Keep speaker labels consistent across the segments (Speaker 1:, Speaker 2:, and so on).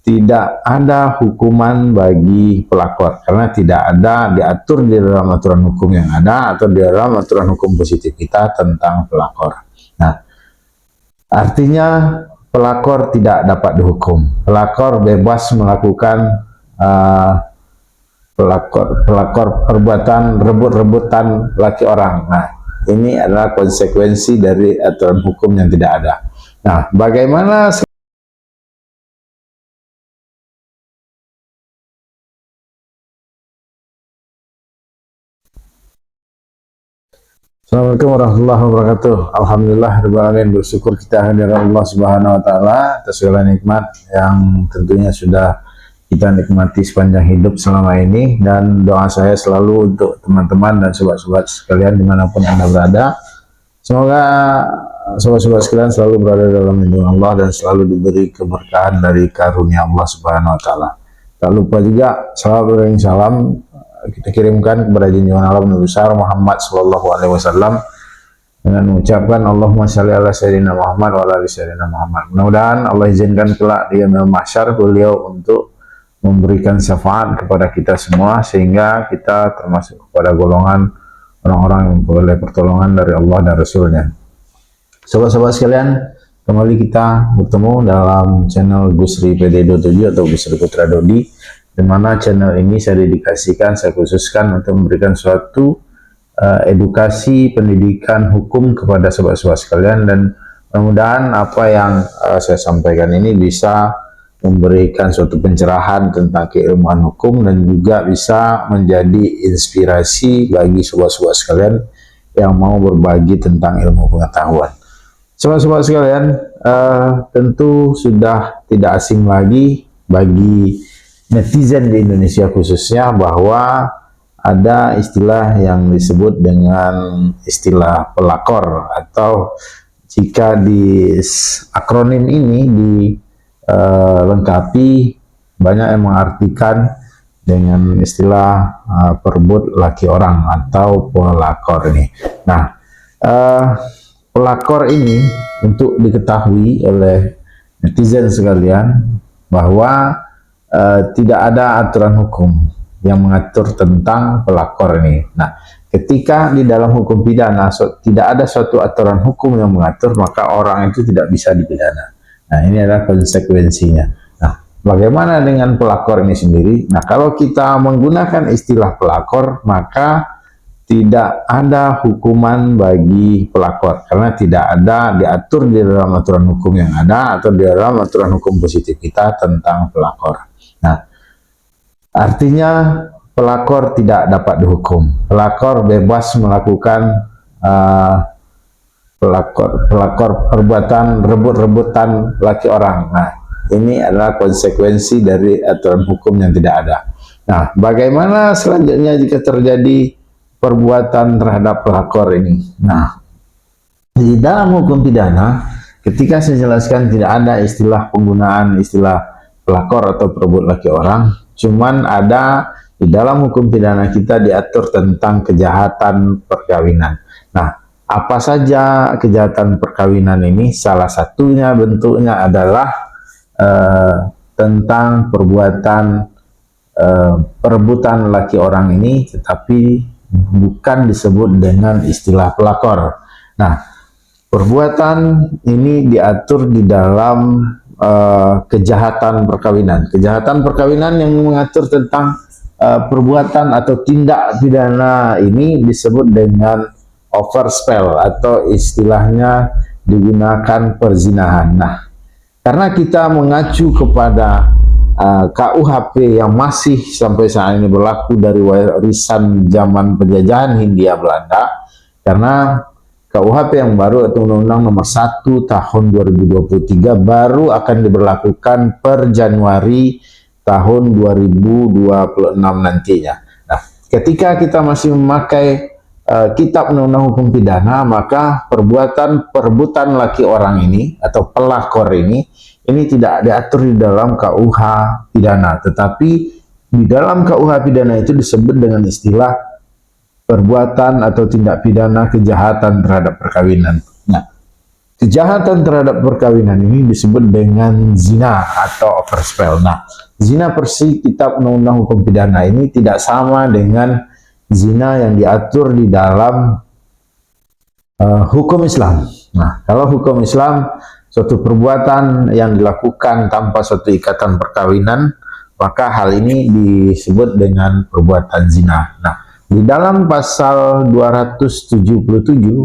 Speaker 1: tidak ada hukuman bagi pelakor karena tidak ada diatur di dalam aturan hukum yang ada atau di dalam aturan hukum positif kita tentang pelakor. Nah, artinya pelakor tidak dapat dihukum. Pelakor bebas melakukan pelakor perbuatan rebut-rebutan laki orang. Nah, ini adalah konsekuensi dari aturan hukum yang tidak ada. Nah, bagaimana Assalamualaikum warahmatullahi wabarakatuh. Alhamdulillah, bersyukur kita hadir Allah Subhanahu wa Ta'ala atas segala nikmat yang tentunya sudah kita nikmati sepanjang hidup selama ini, dan doa saya selalu untuk teman-teman dan sobat-sobat sekalian dimanapun Anda berada. Semoga sobat-sobat sekalian selalu berada dalam lindungan Allah dan selalu diberi keberkahan dari karunia Allah Subhanahu wa Ta'ala. Tak lupa juga salam kita kirimkan kepada junjungan alam Nabi besar Muhammad sallallahu alaihi wasallam dengan mengucapkan Allahumma shalli ala sayyidina Muhammad wa ala ali sayyidina Muhammad. Mudah-mudahan Allah izinkan kelak di yaumil mahsyar beliau untuk memberikan syafaat kepada kita semua sehingga kita termasuk kepada golongan orang-orang yang memperoleh pertolongan dari Allah dan Rasulnya. Sobat-sobat sekalian, kembali kita bertemu dalam channel Gusri PD27 atau Gusri Putra Dodi, di mana channel ini saya dedikasikan, saya khususkan untuk memberikan suatu edukasi pendidikan hukum kepada sobat-sobat sekalian, dan mudah-mudahan apa yang saya sampaikan ini bisa memberikan suatu pencerahan tentang keilmuan hukum dan juga bisa menjadi inspirasi bagi sobat-sobat sekalian yang mau berbagi tentang ilmu pengetahuan. Sobat-sobat sekalian, tentu sudah tidak asing lagi bagi netizen di Indonesia khususnya bahwa ada istilah yang disebut dengan istilah pelakor, atau jika di akronim ini dilengkapi banyak yang mengartikan dengan istilah perebut laki orang atau pelakor ini. Nah, pelakor ini untuk diketahui oleh netizen sekalian bahwa tidak ada aturan hukum yang mengatur tentang pelakor ini. Nah, ketika di dalam hukum pidana tidak ada suatu aturan hukum yang mengatur, maka orang itu tidak bisa dipidana. Nah, ini adalah konsekuensinya. Nah, bagaimana dengan pelakor ini sendiri? Nah, kalau kita menggunakan istilah pelakor, maka tidak ada hukuman bagi pelakor karena tidak ada diatur di dalam aturan hukum yang ada atau di dalam aturan hukum positif kita tentang pelakor. Nah, artinya pelakor tidak dapat dihukum. Pelakor bebas melakukan pelakor perbuatan rebut-rebutan laki orang. Nah, ini adalah konsekuensi dari aturan hukum yang tidak ada. Nah, bagaimana selanjutnya jika terjadi perbuatan terhadap pelakor ini? Nah, di dalam hukum pidana, ketika saya jelaskan tidak ada istilah penggunaan istilah pelakor atau perebut laki orang, cuman ada di dalam hukum pidana kita diatur tentang kejahatan perkawinan. Nah, apa saja kejahatan perkawinan ini? Salah satunya bentuknya adalah tentang perbuatan perebutan laki orang ini, tetapi bukan disebut dengan istilah pelakor. Nah, perbuatan ini diatur di dalam kejahatan perkawinan. Kejahatan perkawinan yang mengatur tentang perbuatan atau tindak pidana ini disebut dengan overspell atau istilahnya digunakan perzinahan. Nah, karena kita mengacu kepada KUHP yang masih sampai saat ini berlaku dari warisan zaman penjajahan Hindia Belanda, karena KUHP yang baru atau Undang-Undang Nomor 1 Tahun 2023 baru akan diberlakukan per Januari tahun 2026 nantinya. Nah, ketika kita masih memakai Kitab Undang-Undang Hukum Pidana, maka perbuatan perebutan laki orang ini atau pelakor ini tidak diatur di dalam KUH Pidana, tetapi di dalam KUH Pidana itu disebut dengan istilah perbuatan atau tindak pidana kejahatan terhadap perkawinan. Nah, Kejahatan terhadap perkawinan ini disebut dengan zina atau overspell. Nah, zina versi Kitab Undang-Undang Hukum Pidana ini tidak sama dengan zina yang diatur di dalam hukum Islam. Nah, kalau hukum Islam, suatu perbuatan yang dilakukan tanpa suatu ikatan perkawinan, maka hal ini disebut dengan perbuatan zina. Nah, di dalam pasal 277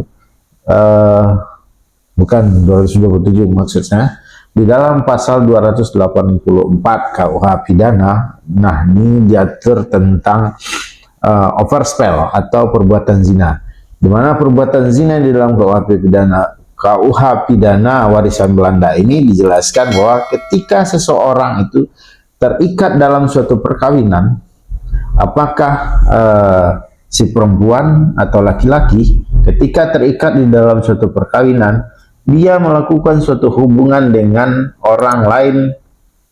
Speaker 1: bukan 227 maksudnya, di dalam pasal 284 KUH Pidana, nah ini diatur tentang overspell atau perbuatan zina, di mana perbuatan zina di dalam KUH Pidana warisan Belanda ini dijelaskan bahwa ketika seseorang itu terikat dalam suatu perkawinan, apakah si perempuan atau laki-laki ketika terikat di dalam suatu perkawinan, dia melakukan suatu hubungan dengan orang lain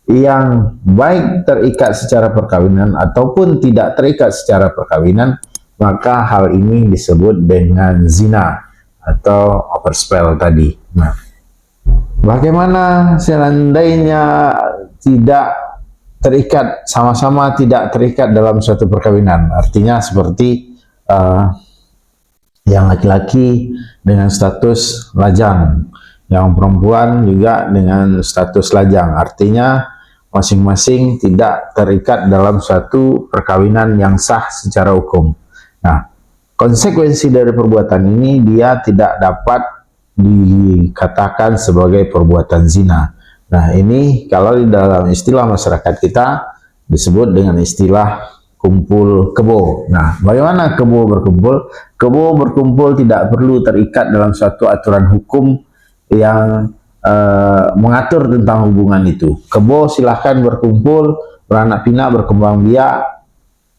Speaker 1: yang baik terikat secara perkawinan ataupun tidak terikat secara perkawinan, maka hal ini disebut dengan zina atau overspell tadi. Nah, bagaimana seandainya tidak terikat, sama-sama tidak terikat dalam suatu perkawinan? Artinya seperti yang laki-laki dengan status lajang, yang perempuan juga dengan status lajang. Artinya masing-masing tidak terikat dalam suatu perkawinan yang sah secara hukum. Nah, konsekuensi dari perbuatan ini dia tidak dapat dikatakan sebagai perbuatan zina. Nah, ini kalau di dalam istilah masyarakat kita disebut dengan istilah kumpul kebo. Nah, bagaimana kebo berkumpul? Kebo berkumpul tidak perlu terikat dalam suatu aturan hukum yang mengatur tentang hubungan itu. Kebo silahkan berkumpul, beranak pinak, berkembang biak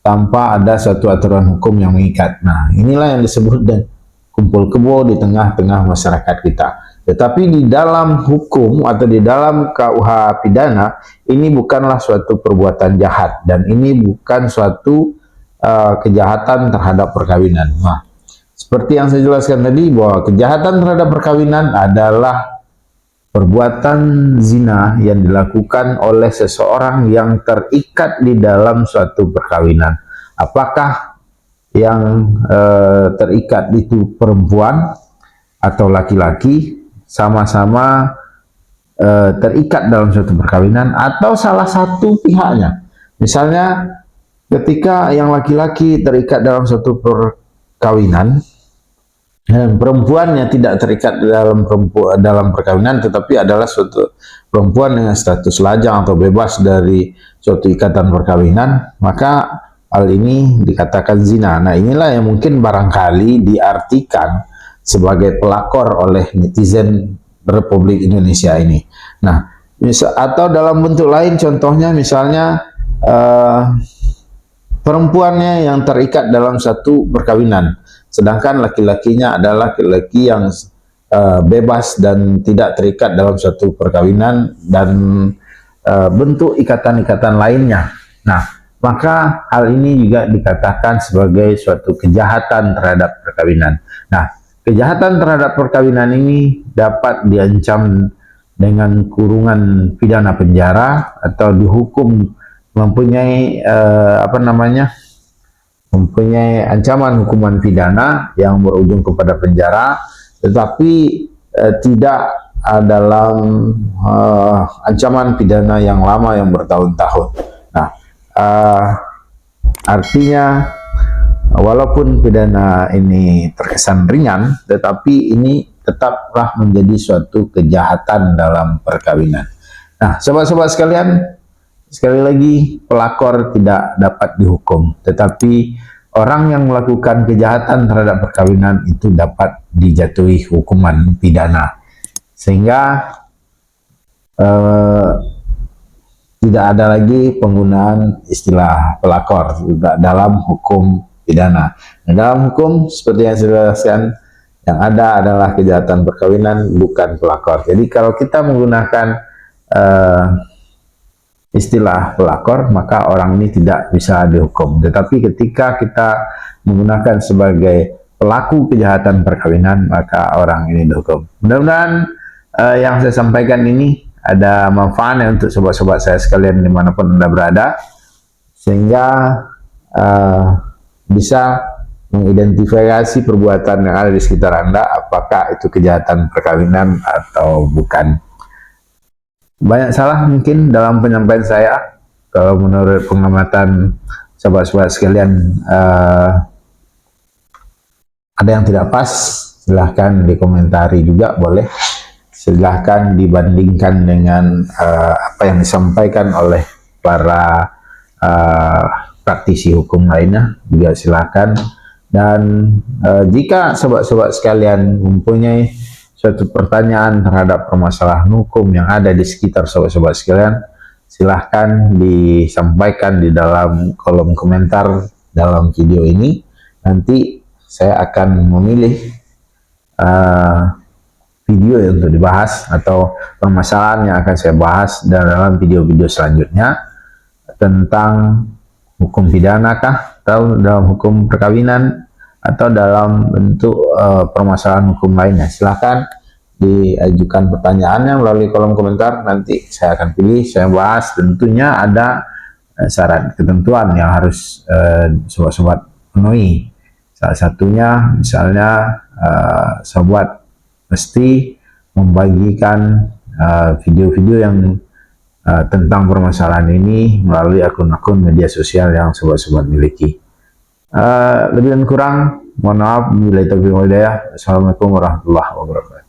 Speaker 1: tanpa ada suatu aturan hukum yang mengikat. Nah, inilah yang disebut dengan kumpul kebo di tengah-tengah masyarakat kita. Tetapi di dalam hukum atau di dalam KUH Pidana, ini bukanlah suatu perbuatan jahat dan ini bukan suatu kejahatan terhadap perkawinan. Nah, seperti yang saya jelaskan tadi bahwa kejahatan terhadap perkawinan adalah perbuatan zina yang dilakukan oleh seseorang yang terikat di dalam suatu perkawinan. Apakah yang terikat itu perempuan atau laki-laki, sama-sama terikat dalam suatu perkawinan, atau salah satu pihaknya. Misalnya ketika yang laki-laki terikat dalam suatu perkawinan dan perempuannya tidak terikat dalam perkawinan, tetapi adalah suatu perempuan dengan status lajang atau bebas dari suatu ikatan perkawinan, maka hal ini dikatakan zina. Nah, inilah yang mungkin barangkali diartikan sebagai pelakor oleh netizen Republik Indonesia ini. Nah, atau dalam bentuk lain, contohnya misalnya perempuannya yang terikat dalam satu perkawinan, sedangkan laki-lakinya adalah laki-laki yang bebas dan tidak terikat dalam satu perkawinan dan bentuk ikatan-ikatan lainnya. Nah, maka hal ini juga dikatakan sebagai suatu kejahatan terhadap perkawinan. Nah, kejahatan terhadap perkawinan ini dapat diancam dengan kurungan pidana penjara atau dihukum mempunyai mempunyai ancaman hukuman pidana yang berujung kepada penjara, tetapi tidak dalam ancaman pidana yang lama yang bertahun-tahun. Nah, artinya walaupun pidana ini terkesan ringan, tetapi ini tetaplah menjadi suatu kejahatan dalam perkawinan. Nah, sobat-sobat sekalian, sekali lagi pelakor tidak dapat dihukum, tetapi orang yang melakukan kejahatan terhadap perkawinan itu dapat dijatuhi hukuman pidana. Sehingga tidak ada lagi penggunaan istilah pelakor dalam hukum pidana. Nah, dalam hukum seperti yang saya jelaskan, yang ada adalah kejahatan perkawinan, bukan pelakor. Jadi kalau kita menggunakan istilah pelakor, maka orang ini tidak bisa dihukum. Tetapi ketika kita menggunakan sebagai pelaku kejahatan perkawinan, maka orang ini dihukum. Mudah-mudahan yang saya sampaikan ini ada manfaatnya untuk sobat-sobat saya sekalian dimanapun Anda berada, sehingga bisa mengidentifikasi perbuatan yang ada di sekitar Anda, apakah itu kejahatan perkawinan atau bukan. Banyak salah mungkin dalam penyampaian saya. Kalau menurut pengamatan sobat-sobat sekalian ada yang tidak pas, silahkan dikomentari juga boleh. Silahkan dibandingkan dengan apa yang disampaikan oleh para praktisi hukum lainnya juga silahkan. Dan jika sobat-sobat sekalian mempunyai suatu pertanyaan terhadap permasalahan hukum yang ada di sekitar sobat-sobat sekalian, silahkan disampaikan di dalam kolom komentar dalam video ini. Nanti saya akan memilih video yang untuk dibahas atau permasalahan yang akan saya bahas dalam video-video selanjutnya, tentang hukum pidana kah, atau dalam hukum perkawinan, atau dalam bentuk permasalahan hukum lainnya. Silahkan diajukan pertanyaannya melalui kolom komentar, nanti saya akan pilih, saya bahas. Tentunya ada syarat ketentuan yang harus sobat-sobat penuhi. Salah satunya misalnya sobat mesti membagikan video-video yang tentang permasalahan ini melalui akun-akun media sosial yang sobat-sobat miliki. Lebih dan kurang mohon maaf. Wabillahi taufiq wal hidayah. Assalamualaikum warahmatullahi wabarakatuh.